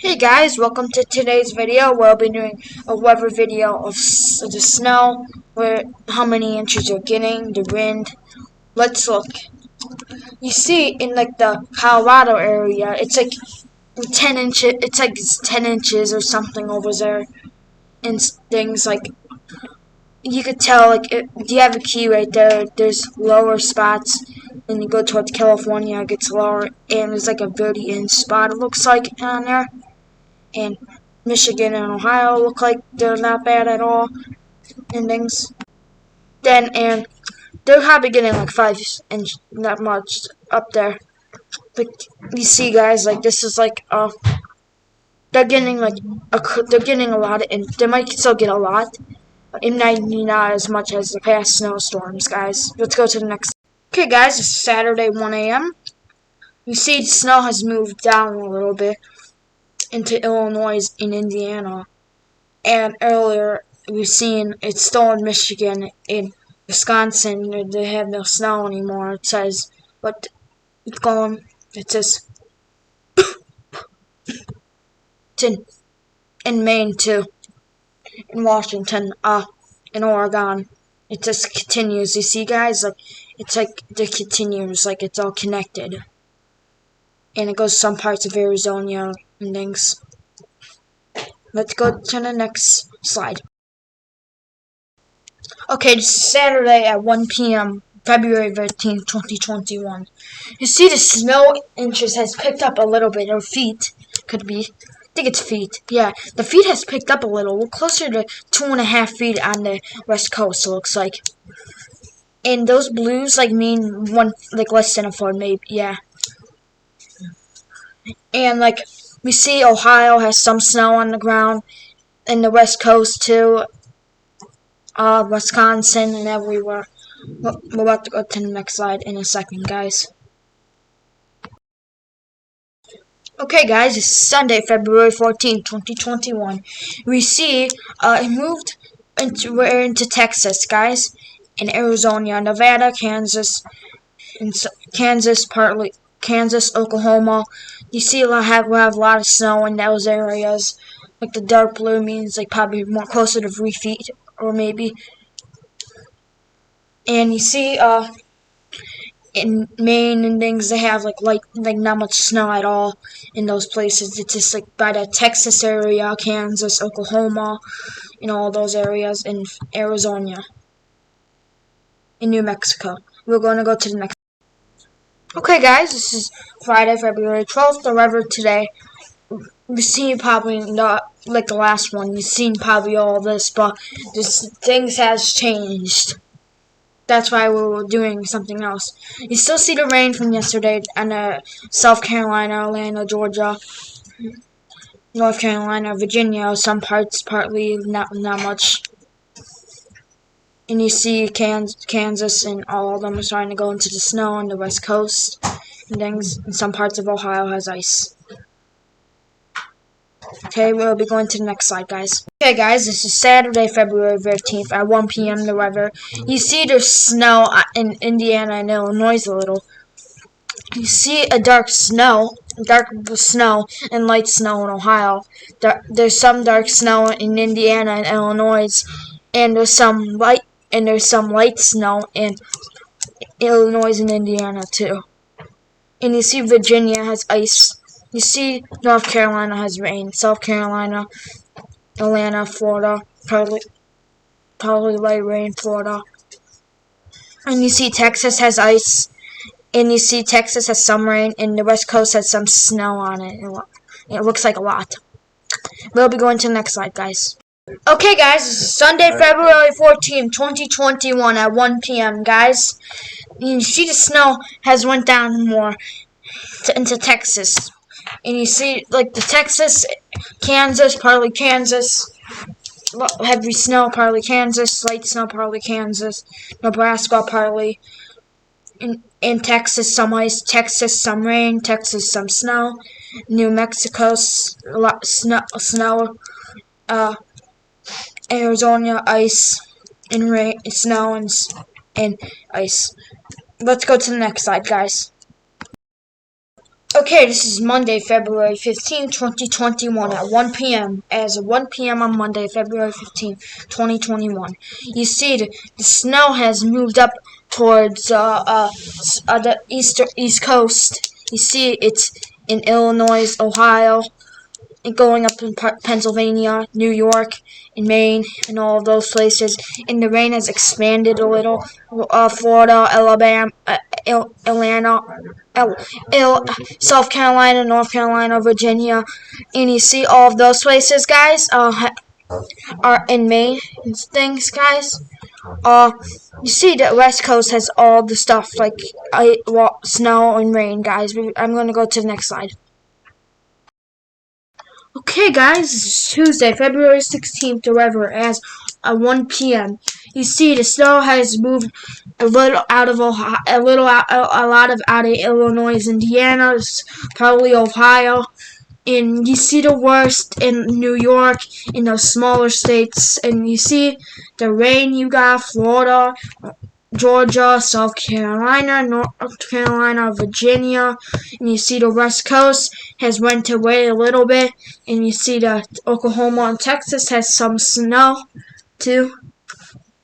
Hey guys, welcome to today's video where I'll be doing a weather video of the snow, where how many inches you're getting, the wind. Let's look. You see in like the Colorado area, it's like 10 inches, it's like 10 inches or something over there, and things like, you could tell, like, you have a key right there, there's lower spots, and you go towards California, it gets lower, and there's like a 30-inch spot, it looks like, on there. And Michigan and Ohio look like they're not bad at all and things. And they're probably getting like 5 inch, not much up there. But you see, guys, like this is like they're getting like they're getting a lot, and they might still get a lot. It might not as much as the past snowstorms, guys. Let's go to the next. Okay, guys, it's Saturday 1 a.m. You see, the snow has moved down a little bit into Illinois and Indiana. And earlier, we've seen it's still in Michigan. In Wisconsin, they have no snow anymore. It says, but it's gone. It says, it's in Maine too. In Washington, in Oregon. It just continues. You see, guys, like, it's like it continues, like it's all connected. And it goes to some parts of Arizona and things. Let's go to the next slide. Okay, it's Saturday at 1 p.m., February 13th, 2021. You see the snow inches has picked up a little bit, or feet, could be. I think it's feet. Yeah, the feet has picked up a little. We're closer to 2.5 feet on the west coast, it looks like. And those blues, like, mean less than a foot, maybe, yeah. And, like, we see Ohio has some snow on the ground, and the west coast, too. Wisconsin and everywhere. We're about to go to the next slide in a second, guys. Okay, guys, it's Sunday, February 14th, 2021. We see we're into Texas, guys, and Arizona, Nevada, Kansas, and Kansas, Oklahoma. You see we'll have a lot of snow in those areas. Like the dark blue means like probably more closer to 3 feet, or maybe. And you see in Maine and things, they have like not much snow at all in those places. It's just like by the Texas area, Kansas, Oklahoma, all those areas, in Arizona, in New Mexico. We're going to go to the next. Okay, guys, this is Friday, February 12th. The weather today, you've seen probably not like the last one. You've seen probably all this, but things has changed. That's why we were doing something else. You still see the rain from yesterday on South Carolina, Atlanta, Georgia, North Carolina, Virginia, some parts, partly, not much. And you see Kansas and all of them are starting to go into the snow on the west coast and things. And some parts of Ohio has ice. Okay, we'll be going to the next slide, guys. Okay, guys, this is Saturday, February 13th at 1 p.m. the weather. You see there's snow in Indiana and Illinois a little. You see a dark snow and light snow in Ohio. There's some dark snow in Indiana and Illinois, and there's some light snow in Illinois and Indiana too. And you see Virginia has ice. You see North Carolina has rain. South Carolina, Atlanta, Florida, probably light rain, Florida. And you see Texas has ice. And you see Texas has some rain, and the west coast has some snow on it. It looks like a lot. We'll be going to the next slide, guys. Okay, guys, this is Sunday, February 14th, 2021 at 1 p.m., guys. You see the snow has went down more into Texas. And you see, like, the Texas, Kansas, partly Kansas, heavy snow, partly Kansas, light snow, partly Kansas, Nebraska, partly. In Texas, some ice, Texas, some rain, Texas, some snow, New Mexico, a lot snow, Arizona, ice, and rain, snow, and ice. Let's go to the next slide, guys. Okay, this is Monday, February 15th, 2021 at 1 p.m. As of 1 p.m. on Monday, February 15th, 2021. You see, the snow has moved up towards the East Coast. You see, it's in Illinois, Ohio, and going up in Pennsylvania, New York, in Maine, and all of those places. And the rain has expanded a little. Florida, Alabama, Atlanta, South Carolina, North Carolina, Virginia, and you see all of those places, guys, are in Maine and things, guys. You see the West Coast has all the stuff like snow and rain, guys. I'm gonna go to the next slide. Okay, guys, this is Tuesday, February 16th, or whatever, as 1 p.m. You see, the snow has moved a little out of Ohio, a lot of out of Illinois, Indiana, probably Ohio, and you see the worst in New York, in those smaller states, and you see the rain you got, Florida, Georgia, South Carolina, North Carolina, Virginia, and you see the West Coast has went away a little bit, and you see the Oklahoma and Texas has some snow too,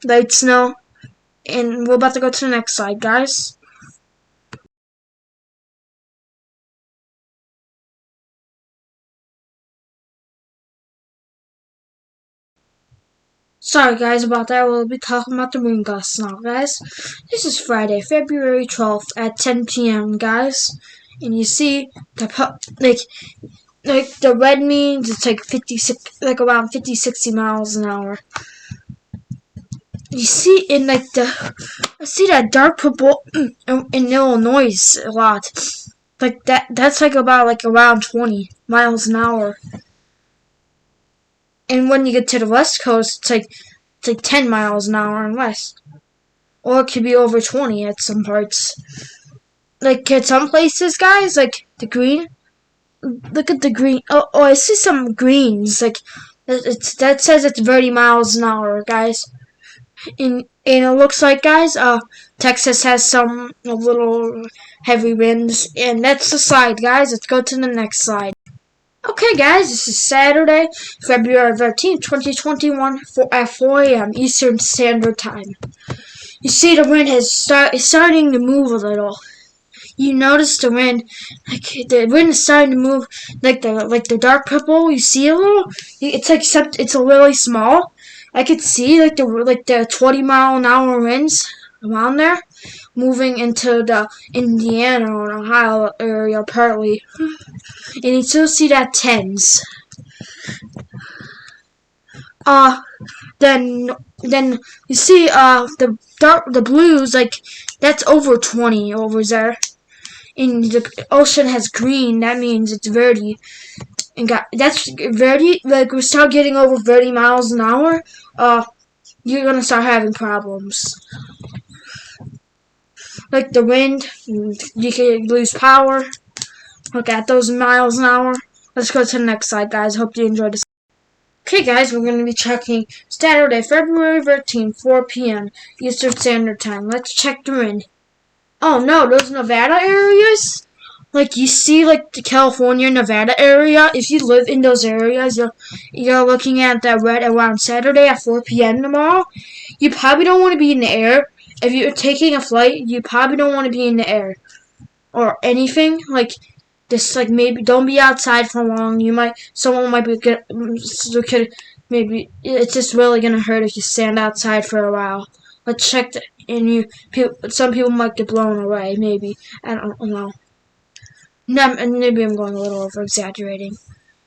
light snow, and we're about to go to the next slide, guys. Sorry guys about that, we'll be talking about the moon gusts now, guys. This is Friday, February 12th at 10 p.m., guys. And you see the the red means it's like 56, like around 50, 60 miles an hour. You see in I see that dark purple in Illinois a lot. Like that's like about like around 20 miles an hour. And when you get to the West Coast, it's like 10 miles an hour and west. Or it could be over 20 at some parts. Like at some places, guys, like the green. Look at the green. Oh, I see some greens. Like that says it's 30 miles an hour, guys. And it looks like, guys, Texas has some little heavy winds. And that's the slide, guys. Let's go to the next slide. Okay, guys, this is Saturday, February 13th, 2021, at 4 a.m. Eastern Standard Time. You see the wind is starting to move a little. You notice the wind, like the wind is starting to move, like the dark purple. You see a little. It's like except it's a really small. I could see like the 20-mile-an-hour winds around there, moving into the Indiana and Ohio area partly, and you still see that tens. Then you see the blues, like that's over 20 over there. And the ocean has green, that means it's Verdi. And that's Verdi, like we start getting over 30 miles an hour, you're gonna start having problems. Like the wind, you can lose power. Look at those miles an hour. Let's go to the next slide, guys. Hope you enjoyed this. Okay, guys, we're going to be checking Saturday, February 13th, 4 p.m. Eastern Standard Time. Let's check the wind. Oh, no, those Nevada areas? Like, you see, like, the California, Nevada area? If you live in those areas, you're looking at that red around Saturday at 4 p.m. tomorrow. You probably don't want to be in the air. If you're taking a flight, you probably don't want to be in the air. Or anything, like... Just like maybe don't be outside for long. Someone might be maybe it's just really gonna hurt if you stand outside for a while. Let's check some people might get blown away. Maybe I don't know. Maybe I'm going a little over exaggerating.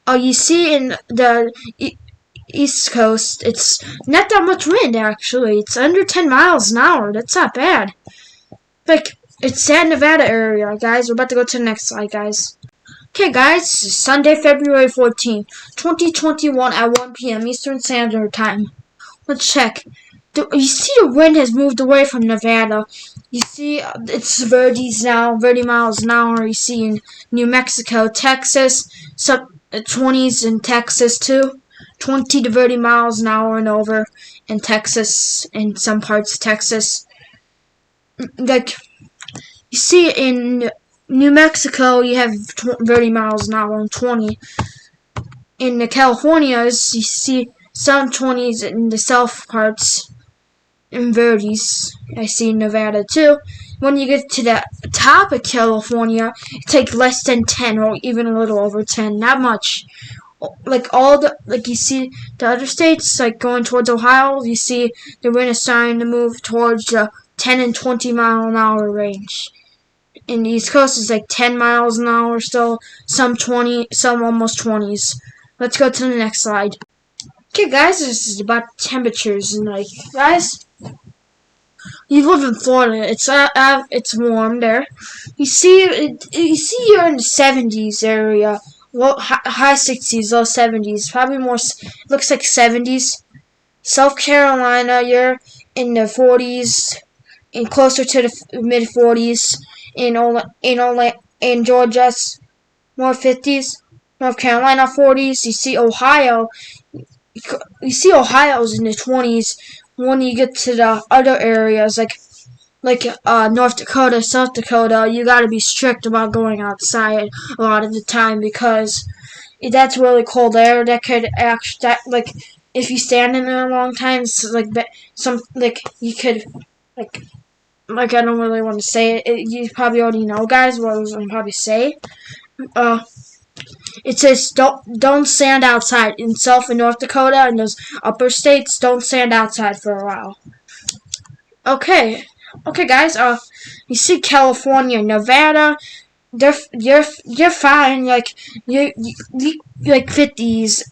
Oh, you see in the East Coast, it's not that much wind actually. It's under 10 miles an hour. That's not bad. Like. It's San Nevada area, guys. We're about to go to the next slide, guys. Okay, guys. This is Sunday, February 14th, 2021 at 1 p.m. Eastern Standard Time. Let's check. You see the wind has moved away from Nevada. You see it's Verdi's now, 30 miles an hour. You see in New Mexico, Texas, some 20s in Texas too. 20 to 30 miles an hour and over in Texas, in some parts of Texas. Like... You see in New Mexico, you have 30 miles an hour and 20. In the Californias, you see some 20s in the south parts and 30s. I see Nevada too. When you get to the top of California, it takes less than 10 or even a little over 10. Not much. Like you see the other states, like going towards Ohio, you see the wind is starting to move towards the 10 and 20 mile an hour range. In the East Coast, it's like 10 miles an hour still, some 20, some almost 20s. Let's go to the next slide. Okay, guys, this is about temperatures and guys, you live in Florida. It's warm there. You see you're in the 70s area. High 60s, low 70s. Probably more. Looks like 70s. South Carolina, you're in the 40s and closer to the mid 40s. In Georgia, more 50s. North Carolina 40s. You see Ohio's in the 20s. When you get to the other areas like North Dakota, South Dakota, you gotta be strict about going outside a lot of the time because that's really cold air. That could if you stand in there a long time, it's you could I don't really want to say it. You probably already know, guys, what I was gonna probably say. It says don't stand outside in South and North Dakota and those upper states. Don't stand outside for a while. Okay, guys. You see California, Nevada. You're fine. You like 50s.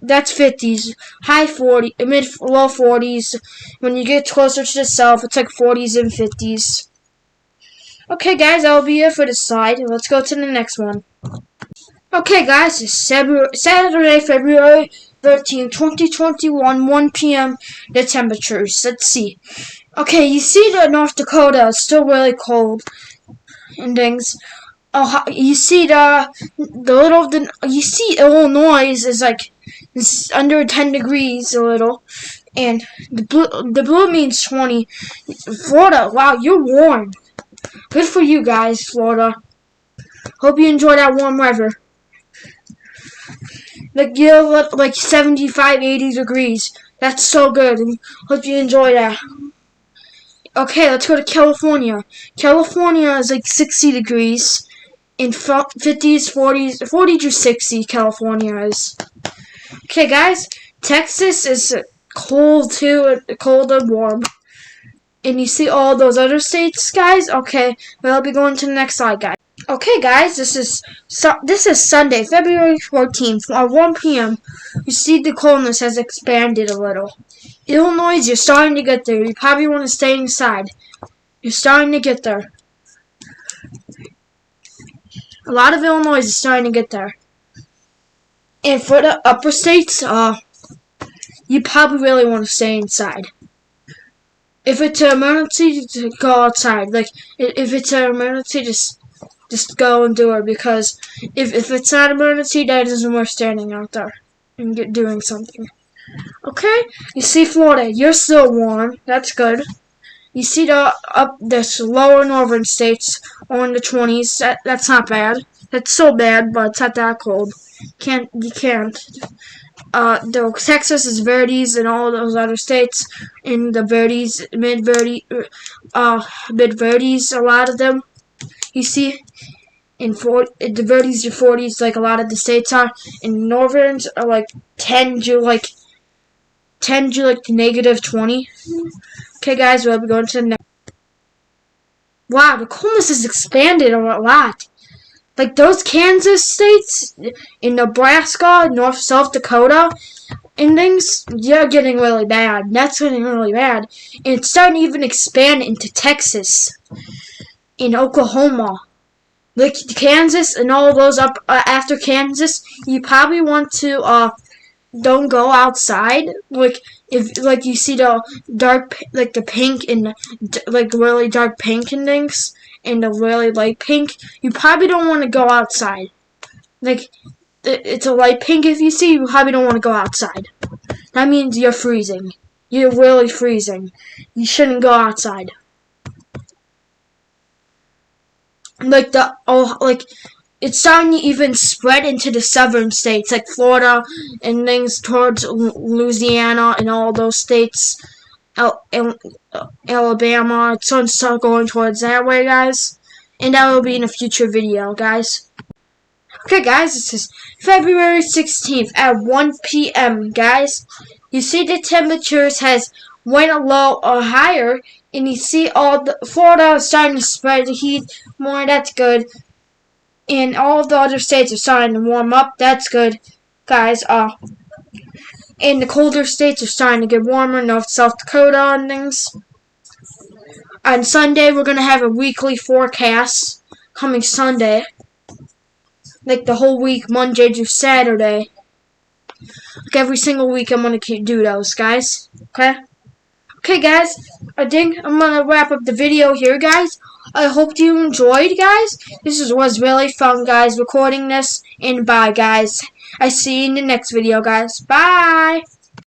That's 50s, high 40, low 40s. When you get closer to the south, it's like 40s and 50s. Okay, guys, that'll be it for this slide. Let's go to the next one. Okay, guys, it's Saturday, February 13, 2021, 1 p.m. The temperatures. Let's see. Okay, you see that North Dakota is still really cold and things. You see you see Illinois is it's under 10 degrees a little, and the blue means 20. Florida, wow, you're warm. Good for you guys, Florida. Hope you enjoy that warm weather. Like 75, 80 degrees. That's so good. And hope you enjoy that. Okay, let's go to California. California is like 60 degrees. In 50s, 40s, 40 to 60, California is. Okay, guys. Texas is cold too, cold and warm. And you see all those other states, guys? Okay, we'll be going to the next slide, guys. Okay, guys, this is Sunday, February 14th, at 1 p.m. You see the coldness has expanded a little. Illinois, you're starting to get there. You probably want to stay inside. You're starting to get there. A lot of Illinois is starting to get there. And for the upper states, you probably really want to stay inside. If it's an emergency, to go outside. Like, if it's an emergency, just go and do it, because if it's not an emergency, that isn't worth standing out there and doing something. Okay? You see Florida, you're still warm. That's good. You see the lower northern states are in the 20s. That's not bad. That's so bad, but it's not that cold. You can't. The Texas is Verdes and all those other states in the Verdes, mid Verdes, a lot of them. You see, in the Verdes to 40s, like a lot of the states are. And Northerns are like 10 to negative 20. Okay, guys, we'll be going to the next. Wow, the coolness has expanded a lot. Like those Kansas states in Nebraska, South Dakota, and things, they're getting really bad. That's getting really bad. And it's starting to even expand into Texas, in Oklahoma. Like Kansas and all those up after Kansas, you probably want to don't go outside. Like if you see the dark, like the pink and like really dark pink and things, and the really light pink, you probably don't want to go outside. Like it's a light pink. If you see, you probably don't want to go outside. That means you're freezing. You're really freezing. You shouldn't go outside. like it's starting to even spread into the southern states, like Florida and things towards Louisiana and all those states, Alabama. It's going to start going towards that way, guys. And that will be in a future video, guys. Okay, guys, this is February 16th at 1 p.m., guys. You see the temperatures has went low or higher, and you see all the Florida is starting to spread the heat more. That's good. And all of the other states are starting to warm up. That's good, guys. And the colder states are starting to get warmer. North, South Dakota and things. On Sunday, we're gonna have a weekly forecast coming Sunday, like the whole week, Monday through Saturday. Like every single week, I'm gonna do those, guys. Okay. Okay, guys. I think I'm gonna wrap up the video here, guys. I hope you enjoyed, guys. Was really fun, guys, recording this. And bye, guys. I see you in the next video, guys. Bye.